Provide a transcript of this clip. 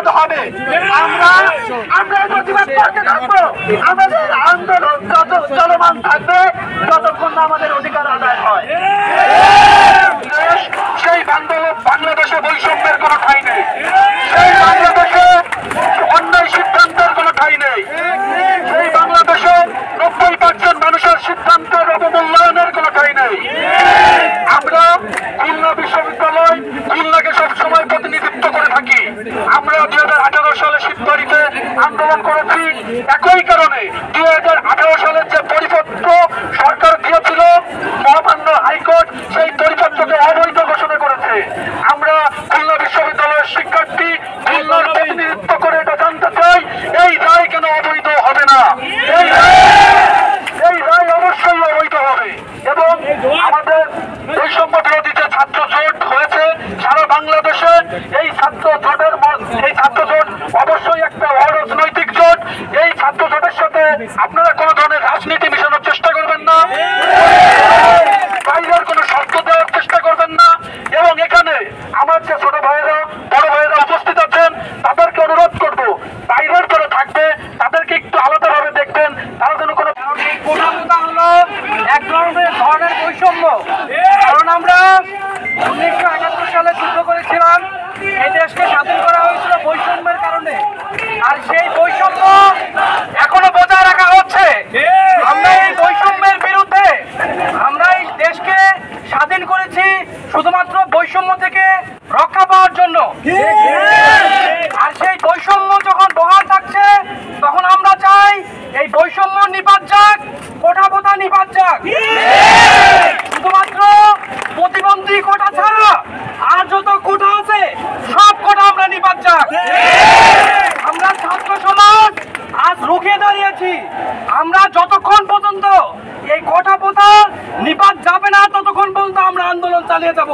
প্রতিবাদ হবে। আমরা প্রতিবাদ করতে থাকবো। আমাদের আন্দোলন যত চলমান থাকবে ততক্ষণ না আমাদের অধিকার আদায় হয়। সেই বাংলাদেশে বৈষম্যের কোনো ঠাঁই নেই, সেই বাংলাদেশে অন্যায় সিদ্ধান্তের কোনো ঠাঁই নেই, সেই বাংলাদেশে 90% মানুষের সিদ্ধান্তের অবমূল্যায়নের কোনো ঠাঁই নেই। আমরা খুলনা বিশ্ববিদ্যালয় খুলনাকে সবসময় প্রতিনিধিত্ব করে থাকি। আমরা 2018 সালে শীতবাড়িতে আন্দোলন করেছি একই কারণে। 2018 সালের যে পরিপত্র সরকার দিয়েছিল, মহামান্য হাইকোর্ট সেই পরিপত্রকে অবৈধ ঘোষণা করেছে। আমরা খুলনা বিশ্ববিদ্যালয়ের শিক্ষার্থী খুলনার প্রতিনিধিত্ব করে এটা জানতে চাই, এই রায় কেন অবৈধ হবে না? এই রায় অবশ্যই অবৈধ হবে। এবং আমাদের বৈষম্য বিরোধী যে ছাত্র জোট হয়েছে সারা বাংলাদেশে, এই ছাত্র জোট অবশ্যই একটা অরাজনৈতিক জোট। এই ছাত্র জোটের সাথে আপনারা কোনো ধরনের রাজনীতি মিশানোর চেষ্টা করবেন না, বাইরের কোনো শর্ত দেওয়ার চেষ্টা করবেন না। এবং এখানে আমার যে ছোট ভাইয়েরা বড় ভাইয়েরা উপস্থিত আছেন তাদেরকে অনুরোধ করবো, বাইরের করে থাকবে তাদেরকে একটু আলাদাভাবে দেখবেন, তারা যেন কোনো হলো এক ধরনের বৈষম্য। কারণ আমরা 1971 সালে যুদ্ধ করেছিলাম, এই দেশকে স্বাধীন করা হয়েছিল বৈষম্যের কারণে, আর সেই বৈষম্য এখনো বজায় রাখা হচ্ছে। আমরা এই বৈষম্যের বিরুদ্ধে, আমরা এই দেশকে স্বাধীন করেছি শুধুমাত্র বৈষম্য থেকে রক্ষা পাওয়ার জন্য। আর সেই বৈষম্য যখন বহাল থাকছে তখন আমরা চাই এই বৈষম্য নিপাত যাক, কোটা পোতা নিপাত যাক। শুধুমাত্র প্রতিবন্ধী কোটা ছাড়া আর যত কোটা আছে সব কোটা আমরা নিপাত যাক। আমরা ছাত্র সমাজ আজ রুখে দাঁড়িয়েছি। আমরা যতক্ষণ পর্যন্ত এই কোটা পোতা নিপাত যাবে না ততক্ষণ পর্যন্ত আমরা আন্দোলন চালিয়ে যাব।